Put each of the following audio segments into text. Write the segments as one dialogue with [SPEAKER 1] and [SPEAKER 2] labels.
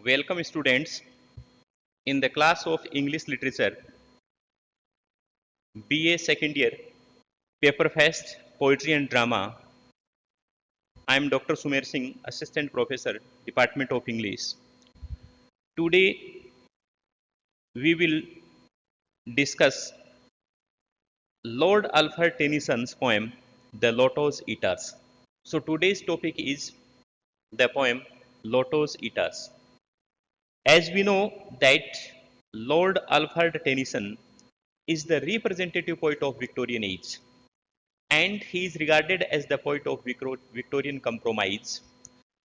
[SPEAKER 1] Welcome students in the class of English Literature, BA second year, Paper Fest, Poetry and Drama. I am Dr. Sumer Singh, Assistant Professor, Department of English. Today we will discuss Lord Alfred Tennyson's poem, The Lotos Eaters. So today's topic is the poem Lotos Eaters. As we know that Lord Alfred Tennyson is the representative poet of Victorian age, and he is regarded as the poet of Victorian compromise.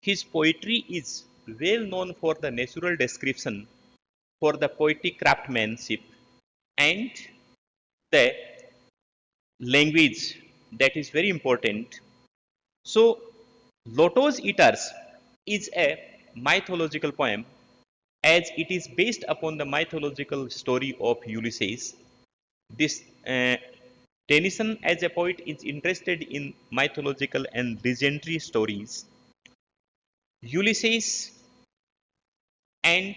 [SPEAKER 1] His poetry is well known for the natural description, for the poetic craftsmanship, and the language that is very important. So, Lotos Eaters is a mythological poem as it is based upon the mythological story of Ulysses. This Tennyson, as a poet, is interested in mythological and legendary stories. Ulysses and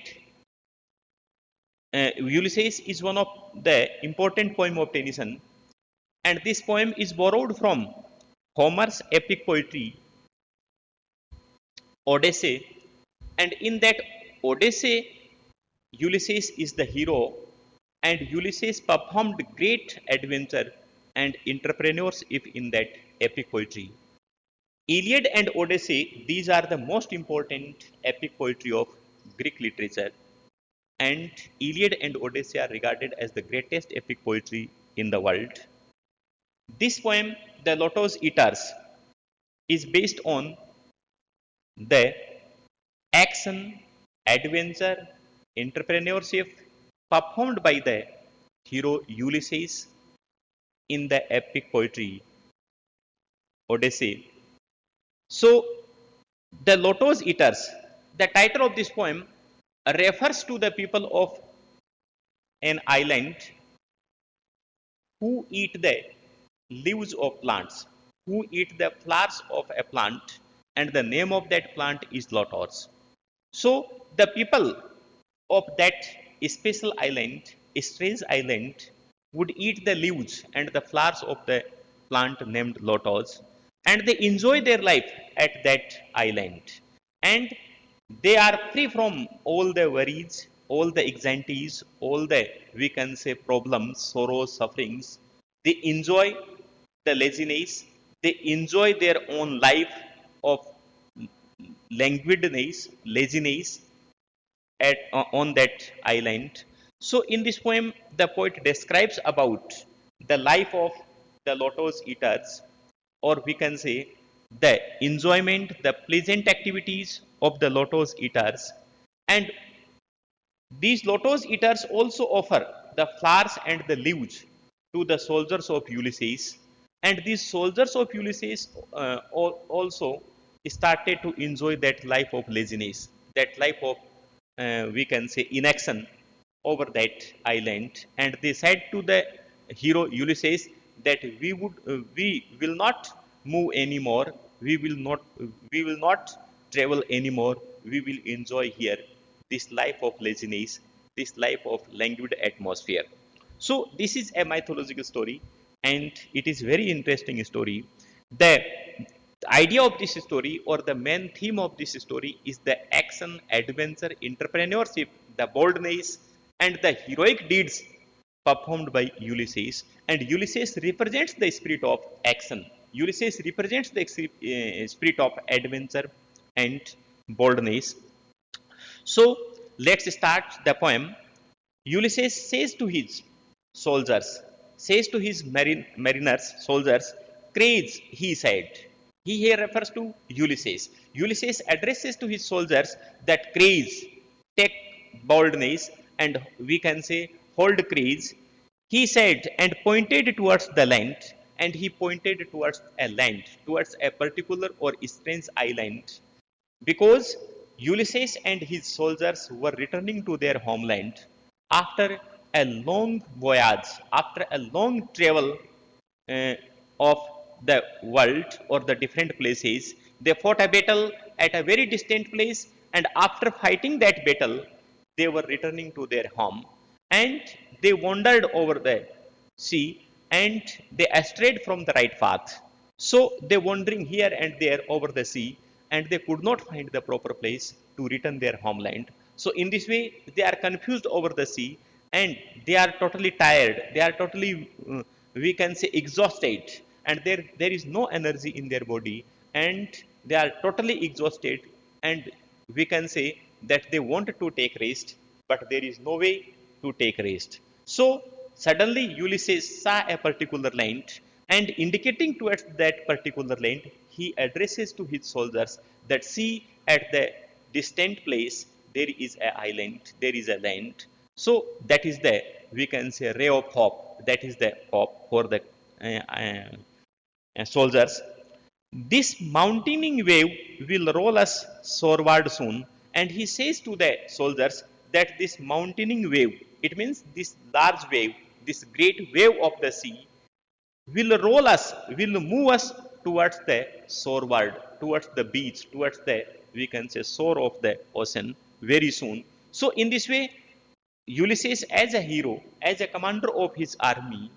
[SPEAKER 1] Ulysses is one of the important poem of Tennyson, and this poem is borrowed from Homer's epic poetry, Odyssey, and in that Odyssey, Ulysses is the hero, and Ulysses performed great adventure and entrepreneurship in that epic poetry. Iliad and Odyssey, these are the most important epic poetry of Greek literature, and Iliad and Odyssey are regarded as the greatest epic poetry in the world. This poem, The Lotos Eaters, is based on the action, adventure, entrepreneurship performed by the hero Ulysses in the epic poetry Odyssey. So, the Lotos Eaters, the title of this poem refers to the people of an island who eat the leaves of plants, who eat the flowers of a plant, and the name of that plant is Lotos. So, the people of that special island, strange island, would eat the leaves and the flowers of the plant named Lotos, and they enjoy their life at that island. And they are free from all the worries, all the anxieties, all the, we can say, problems, sorrows, sufferings. They enjoy the laziness, they enjoy their own life of languidness, laziness, on that island. So in this poem, the poet describes about the life of the Lotos eaters, or we can say the enjoyment, the pleasant activities of the Lotos eaters. And these Lotos eaters also offer the flowers and the leaves to the soldiers of Ulysses. And these soldiers of Ulysses also started to enjoy that life of laziness, that life of, we can say, inaction over that island. And they said to the hero Ulysses that we will not move anymore, we will not travel anymore, we will enjoy here this life of laziness, this life of languid atmosphere. So this is a mythological story, and it is very interesting story. The idea of this story, or the main theme of this story, is the action, adventure, entrepreneurship, the boldness, and the heroic deeds performed by Ulysses. And Ulysses represents the spirit of action. Ulysses represents the spirit of adventure and boldness. So let's start the poem. Ulysses says to his soldiers, says to his mariners, soldiers, courage, he said. He here refers to Ulysses. Ulysses addresses to his soldiers that courage, take boldness, and we can say hold courage. He said and pointed towards the land, and he pointed towards a land, towards a particular or strange island, because Ulysses and his soldiers were returning to their homeland after a long voyage, after a long travel uh, of the world or the different places. They fought a battle at a very distant place, And after fighting that battle, they were returning to their home, and they wandered over the sea, and they strayed from the right path. So they wandering here and there over the sea, and they could not find the proper place to return their homeland. So in this way, they are confused over the sea, and they are totally tired. They are totally, we can say, exhausted, and there is no energy in their body, and they are totally exhausted, and we can say that they want to take rest, but there is no way to take rest. So suddenly Ulysses saw a particular land, and indicating towards that particular land, he addresses to his soldiers that, see, at the distant place there is a island, there is a land. So that is the, we can say, ray of hope. That is the hope for the soldiers. This mountaining wave will roll us shoreward soon. And he says to the soldiers that this mountaining wave, it means this large wave, this great wave of the sea, will roll us, will move us towards the shoreward, towards the beach, towards the, we can say, shore of the ocean very soon. So in this way, Ulysses, as a hero, as a commander of his army,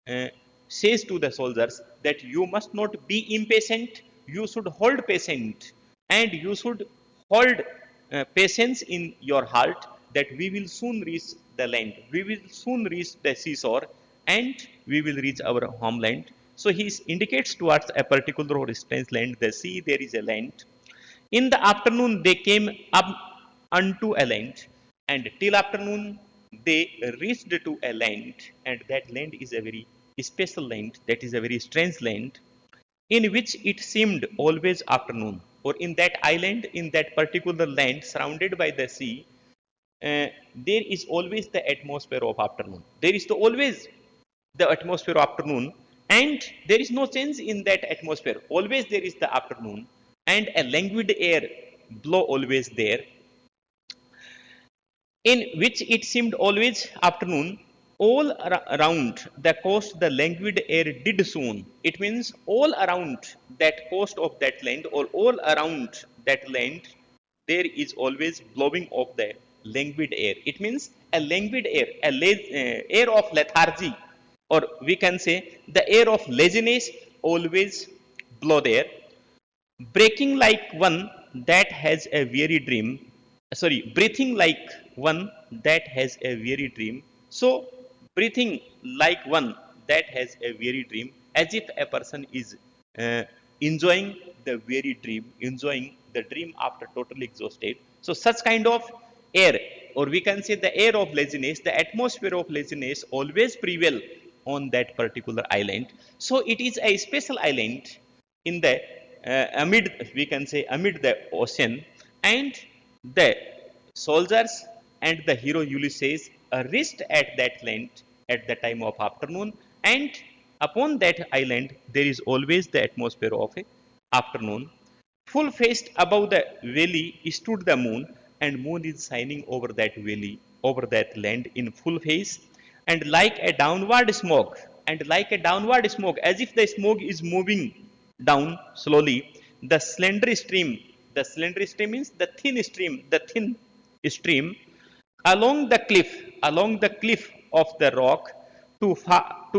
[SPEAKER 1] uh, says to the soldiers that you must not be impatient, you should hold patient, and you should hold patience in your heart, that we will soon reach the land, we will soon reach the seashore, and we will reach our homeland. So he indicates towards a particular distant land, the sea, there is a land. In the afternoon, they came up unto a land, and till afternoon they reached to a land, and that land is a very special land, that is a very strange land, in which it seemed always afternoon. Or in that island, in that particular land surrounded by the sea, there is always the atmosphere of afternoon. There is always the atmosphere of afternoon, and there is no change in that atmosphere. Always there is the afternoon, and a languid air blow always there, in which it seemed always afternoon. All around the coast the languid air did soon. It means all around that coast of that land, or all around that land, there is always blowing of the languid air. It means a languid air, air of lethargy, or we can say the air of laziness always blow there, breaking like one that has a weary dream. Sorry, breathing like one that has a weary dream. So breathing like one that has a weary dream, as if a person is uh, enjoying the weary dream, enjoying the dream after totally exhausted. So such kind of air, or we can say the air of laziness, the atmosphere of laziness always prevail on that particular island. So it is a special island in the, amid, we can say, amid the ocean. And the soldiers and the hero Ulysses reached at that land at the time of afternoon, and upon that island there is always the atmosphere of a afternoon. Full faced above the valley stood the moon, and moon is shining over that valley, over that land in full face, and like a downward smoke, and like a downward smoke, as if the smoke is moving down slowly, the slender stream means the thin stream, the thin stream along the cliff, along the cliff of the rock, to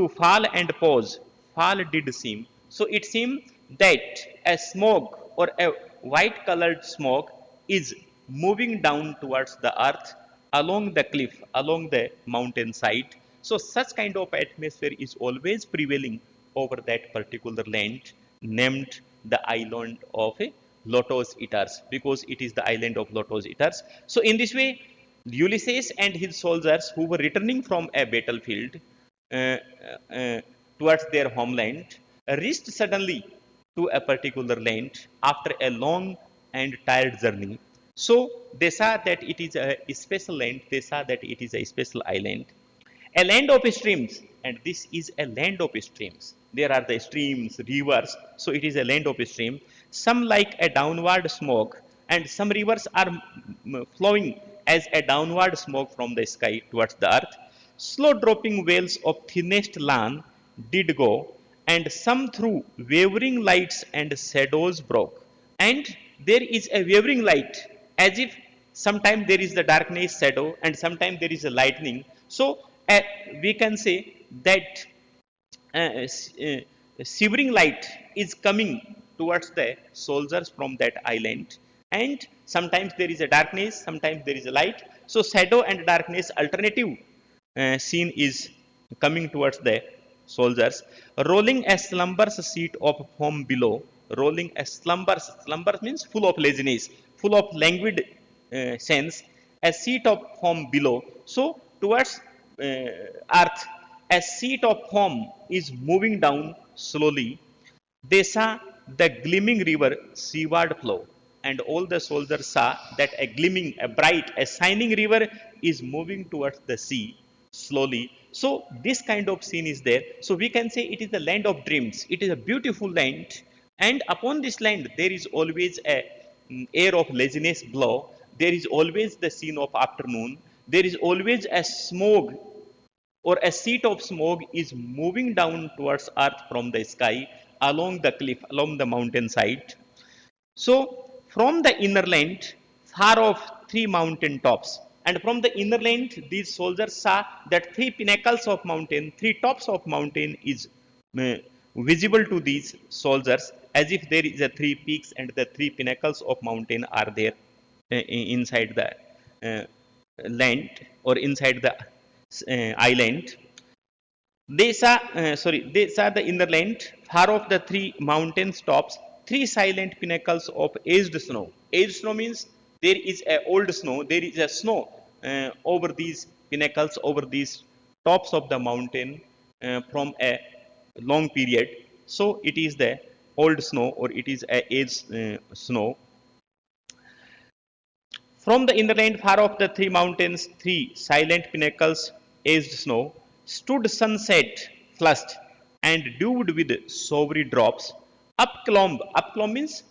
[SPEAKER 1] fall and pause. Fall did seem. So it seemed that a smoke, or a white colored smoke, is moving down towards the earth along the cliff, along the mountain side. So such kind of atmosphere is always prevailing over that particular land, named the island of Lotos eaters, because it is the island of Lotos eaters. So in this way, Ulysses and his soldiers, who were returning from a battlefield uh, uh, towards their homeland, reached suddenly to a particular land after a long and tired journey. So they saw that it is a special land, they saw that it is a special island, a land of streams. And this is a land of streams, there are the streams, rivers. So it is a land of stream, some like a downward smoke, and some rivers are flowing as a downward smoke from the sky towards the earth. Slow dropping waves of thinnest land did go, and some through wavering lights and shadows broke. And there is a wavering light, as if sometimes there is the darkness shadow and sometimes there is a lightning. So uh, we can say that shivering light is coming towards the soldiers from that island, and sometimes there is a darkness, sometimes there is a light. So shadow and darkness alternative scene is coming towards the soldiers. Rolling a slumbers seat of foam below. Rolling a slumbers means full of laziness, full of languid sense, a seat of foam below. So towards earth, a sheet of foam is moving down slowly. They saw the gleaming river seaward flow, and all the soldiers saw that a gleaming, a bright, a shining river is moving towards the sea slowly. So this kind of scene is there. So we can say it is the land of dreams. It is a beautiful land, and upon this land there is always a air of laziness blow. There is always the scene of afternoon. There is always a smoke or a sheet of smoke is moving down towards earth from the sky along the cliff, along the mountainside. So, from the inner land, far off three mountain tops, and from the inner land, these soldiers saw that three pinnacles of mountain, three tops of mountain is uh, visible to these soldiers, as if there is a three peaks and the three pinnacles of mountain are there inside the uh, land or inside the island. They saw the inner land, far off the three mountain tops, three silent pinnacles of aged snow. Aged snow means there is a old snow, there is a snow over these pinnacles, over these tops of the mountain from a long period. So it is the old snow or it is a aged snow. From the inner land, far off the three mountains, three silent pinnacles, aged snow, stood sunset flushed and dewed with showery drops. Up clomb means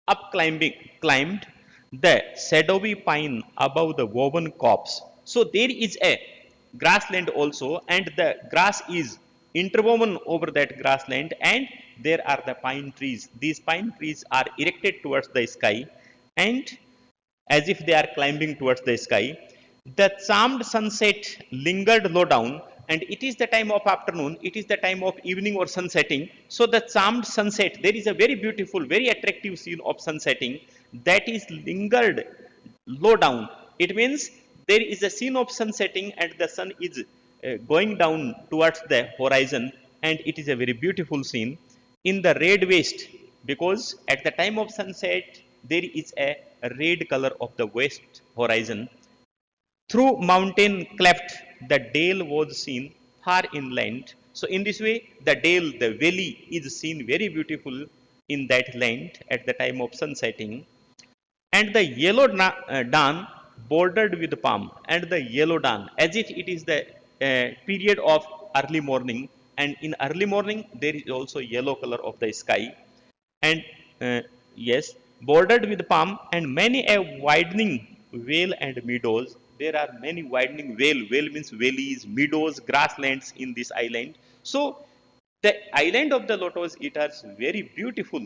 [SPEAKER 1] up climbing, climbed the shadowy pine above the woven copse. So there is a grassland also, and the grass is interwoven over that grassland, and there are the pine trees. These pine trees are erected towards the sky, and as if they are climbing towards the sky. The charmed sunset lingered low down, and it is the time of afternoon, it is the time of evening or sunsetting. So, the charmed sunset, there is a very beautiful, very attractive scene of sunsetting that is lingered low down. It means there is a scene of sunsetting, and the sun is going down towards the horizon, and it is a very beautiful scene in the red west, because at the time of sunset there is a red color of the west horizon. Through mountain cleft, the dale was seen far inland. So, in this way, the dale, the valley is seen very beautiful in that land at the time of sunsetting. And the yellow dawn bordered with palm, and the yellow dawn, as if it is the period of early morning, and in early morning there is also yellow color of the sky, and yes, bordered with palm and many a widening vale and meadows. There are many widening vale. Vale means valleys, meadows, grasslands in this island. So the island of the Lotos Eaters very beautiful,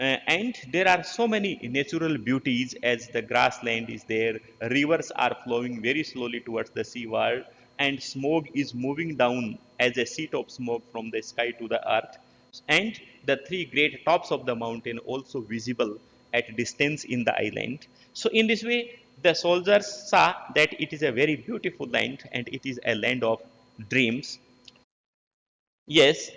[SPEAKER 1] and there are so many natural beauties, as the grassland is there, rivers are flowing very slowly towards the seaward, and smoke is moving down as a sheet of smoke from the sky to the earth, and the three great tops of the mountain also visible at distance in the island. So in this way the soldiers saw that it is a very beautiful land, and it is a land of dreams. Yes,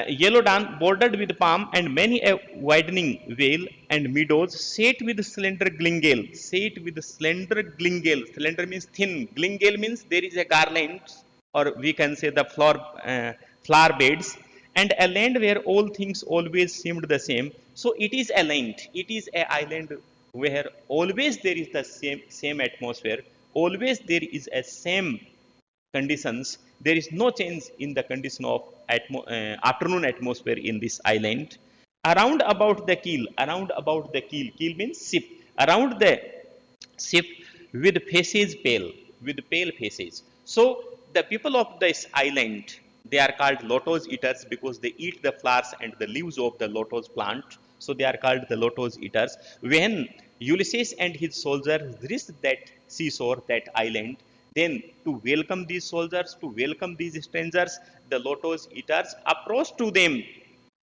[SPEAKER 1] yellow dawn bordered with palm and many a widening vale and meadows set with slender glingale. Set with slender glingale. Slender means thin. Glingale means there is a garland, or we can say the flower beds, and a land where all things always seemed the same. So it is a land. It is a island where always there is the same atmosphere. Always there is a same conditions. There is no change in the condition of afternoon atmosphere in this island. Around about the keel means ship. Around the ship with faces pale, with pale faces. So the people of this island, they are called lotus eaters because they eat the flowers and the leaves of the lotus plant. So they are called the lotus eaters. When Ulysses and his soldiers reached that seashore, that island. Then, to welcome these soldiers, to welcome these strangers, the Lotos eaters approached to them.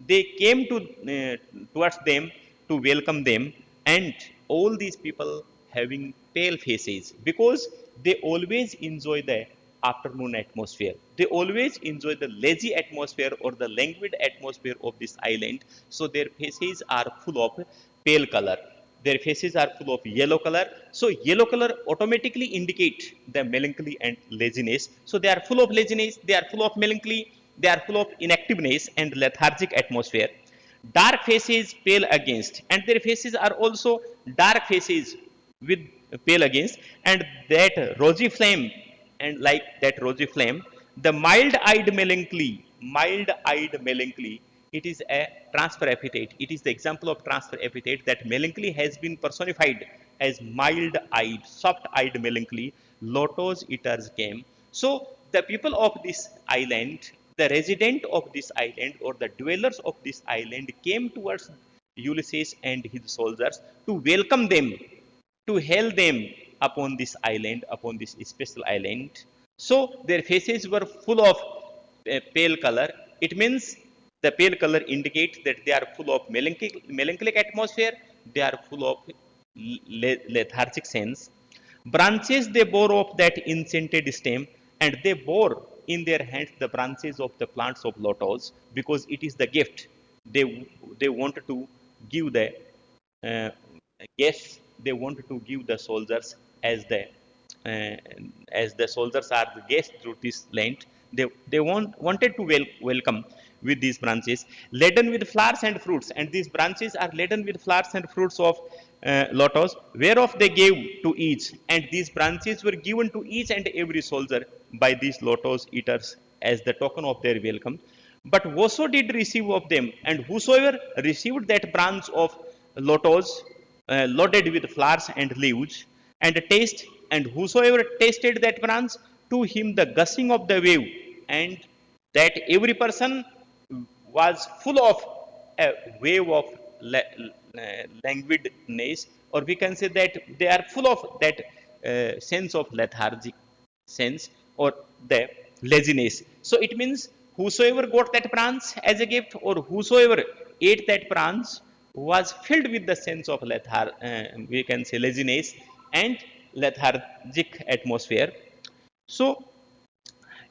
[SPEAKER 1] They came towards them to welcome them, and all these people having pale faces because they always enjoy the afternoon atmosphere. They always enjoy the lazy atmosphere or the languid atmosphere of this island. So their faces are full of pale color. Their faces are full of yellow color. So yellow color automatically indicate the melancholy and laziness. So they are full of laziness, they are full of melancholy, they are full of inactiveness and lethargic atmosphere. Dark faces pale against, and their faces are also dark faces with pale against, and that rosy flame, and like that rosy flame, the mild-eyed melancholy, it is a transfer epithet. It is the example of transfer epithet that melancholy has been personified as mild-eyed, soft-eyed melancholy. Lotos eaters came. So the people of this island, the resident of this island or the dwellers of this island came towards Ulysses and his soldiers to welcome them, to hail them upon this island, upon this special island. So their faces were full of pale color. It means the pale color indicates that they are full of melancholic atmosphere. They are full of lethargic sense. Branches they bore of that enchanted stem, and they bore in their hands the branches of the plants of lotus because it is the gift they wanted to give the uh, guests. They wanted to give the soldiers as the uh, as the soldiers are the guests through this land. They wanted to welcome with these branches laden with flowers and fruits, and these branches are laden with flowers and fruits of lotus, whereof they gave to each, and these branches were given to each and every soldier by these lotus eaters as the token of their welcome. But whoso did receive of them, and whosoever received that branch of lotus loaded with flowers and leaves, and taste, and whosoever tasted that branch, to him the gushing of the wave, and that every person was full of a wave of languidness, or we can say that they are full of that sense of lethargic sense or the laziness. So it means whosoever got that branch as a gift or whosoever ate that branch was filled with the sense of we can say laziness and lethargic atmosphere. So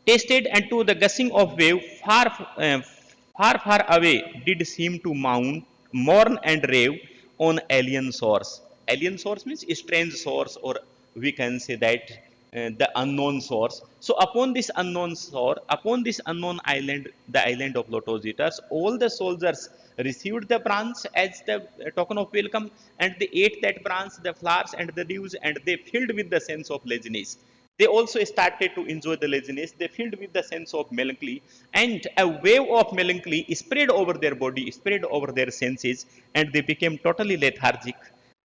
[SPEAKER 1] tasted and to the gushing of wave far away did seem to mourn and rave on alien shores. Alien shores means strange shores, or we can say that the unknown shores. So upon this unknown shore, upon this unknown island, the island of Lotos eaters, all the soldiers received the branch as the token of welcome, and they ate that branch, the flowers and the leaves, and they filled with the sense of laziness. They also started to enjoy the laziness. They filled with the sense of melancholy, and a wave of melancholy spread over their body, spread over their senses, and they became totally lethargic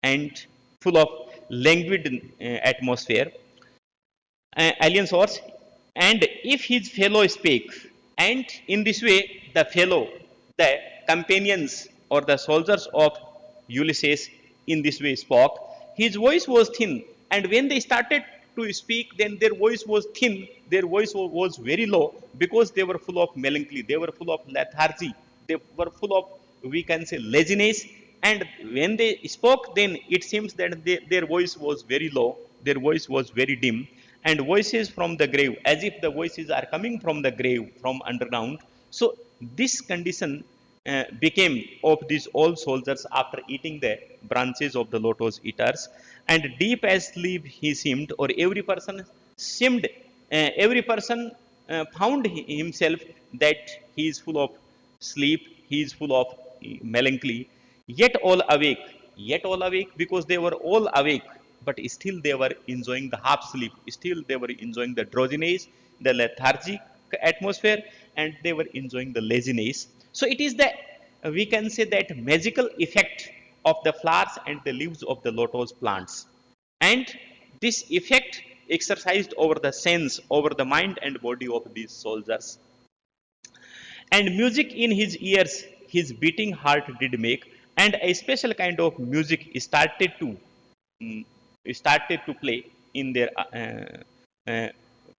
[SPEAKER 1] and full of languid atmosphere. Alien source, and if his fellow spake, and in this way the fellow, the companions or the soldiers of Ulysses in this way spoke, his voice was thin, and when they started to speak, then their voice was thin, their voice was very low because they were full of melancholy, they were full of lethargy, they were full of, we can say, laziness. And when they spoke, then it seems that their voice was very low, their voice was very dim, and voices from the grave, as if the voices are coming from the grave, from underground. So this condition became of these old soldiers after eating the branches of the lotus eaters, and deep as sleep he seemed, or every person seemed, every person found himself that he is full of sleep, he is full of melancholy, yet all awake, yet all awake, because they were all awake, but still they were enjoying the half sleep, still they were enjoying the drowsiness, the lethargic atmosphere, and they were enjoying the laziness. So it is the, we can say that magical effect of the flowers and the leaves of the lotus plants, and this effect exercised over the sense, over the mind and body of these soldiers, and music in his ears his beating heart did make, and a special kind of music started to mm, started to play in uh,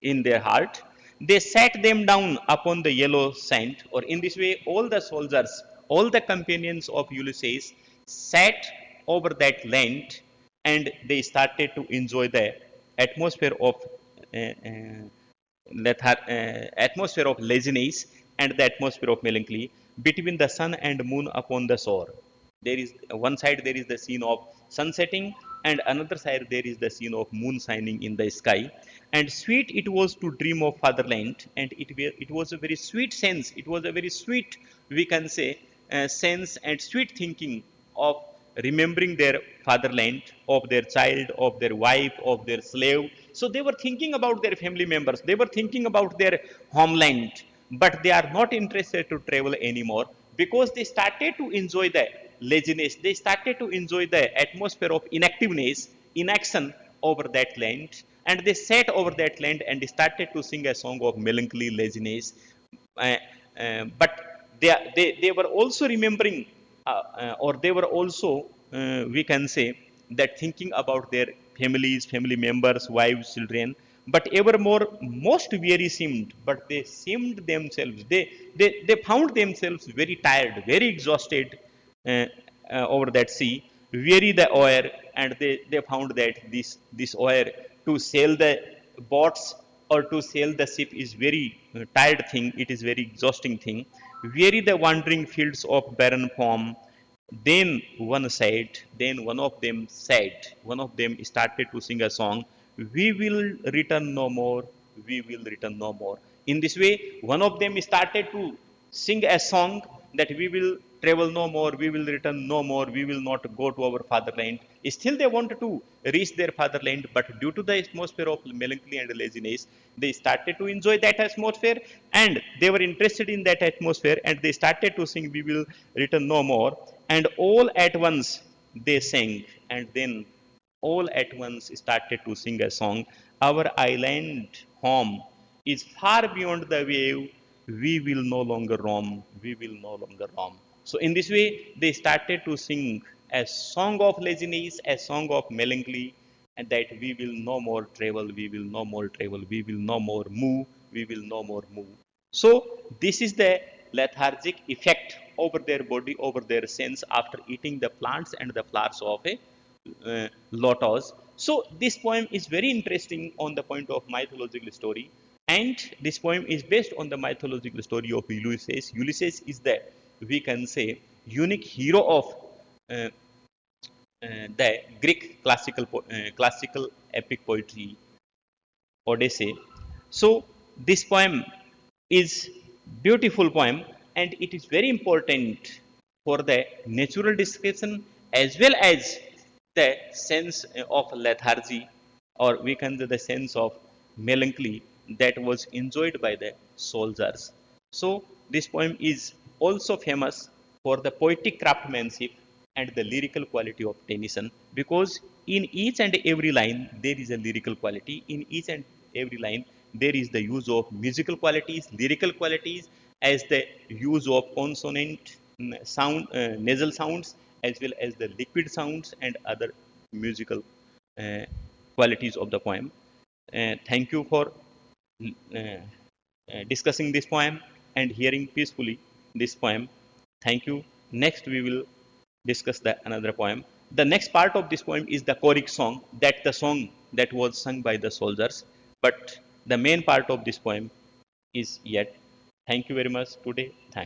[SPEAKER 1] their heart. They sat them down upon the yellow sand, or in this way, all the soldiers, all the companions of Ulysses sat over that land, and they started to enjoy the atmosphere of uh, uh, atmosphere of laziness and the atmosphere of melancholy between the sun and moon upon the shore. There is one side there is the scene of sun setting, and another side there is the scene of moon shining in the sky. And sweet it was to dream of fatherland, and it was a very sweet sense. It was a very sweet, we can say, sense and sweet thinking of remembering their fatherland, of their child, of their wife, of their slave. So they were thinking about their family members, they were thinking about their homeland, but they are not interested to travel anymore because they started to enjoy the laziness, they started to enjoy the atmosphere of inactiveness, inaction over that land, and they sat over that land and started to sing a song of melancholy laziness. uh, but they were also remembering, or they were also, we can say, that thinking about their families, family members, wives, children, but evermore most weary seemed, but they seemed themselves, they found themselves very tired, very exhausted, uh, over that sea, weary the oar, and they found that this oar to sail the boats or to sail the ship is very tired thing, it is very exhausting thing. Weary the wandering fields of barren form. Then one said, then one of them said, one of them started to sing a song, we will return no more, we will return no more. In this way, one of them started to sing a song that we will travel no more, we will return no more, we will not go to our fatherland. Still, they wanted to reach their fatherland, but due to the atmosphere of melancholy and laziness, they started to enjoy that atmosphere, and they were interested in that atmosphere, and they started to sing, we will return no more. And all at once they sang, and then all at once started to sing a song, our island home is far beyond the wave, we will no longer roam, we will no longer roam. So, in this way, they started to sing a song of laziness, a song of melancholy, and that we will no more travel, we will no more travel, we will no more move, we will no more move. So, this is the lethargic effect over their body, over their sense after eating the plants and the flowers of a Lotos. So this poem is very interesting on the point of mythological story, and this poem is based on the mythological story of Ulysses. Ulysses is the, we can say, unique hero of uh, the Greek classical epic poetry Odyssey. So this poem is beautiful poem, and it is very important for the natural description as well as the sense of lethargy, or we can say the sense of melancholy that was enjoyed by the soldiers. So this poem is also famous for the poetic craftsmanship and the lyrical quality of Tennyson, because in each and every line there is a lyrical quality. In each and every line there is the use of musical qualities, lyrical qualities, as the use of consonant sound, nasal sounds, as well as the liquid sounds and other musical uh, qualities of the poem. Thank you for discussing this poem and hearing peacefully this poem. Thank you. Next, we will discuss the another poem. The next part of this poem is the choric song, that the song that was sung by the soldiers. But the main part of this poem is yet. Thank you very much today. Thank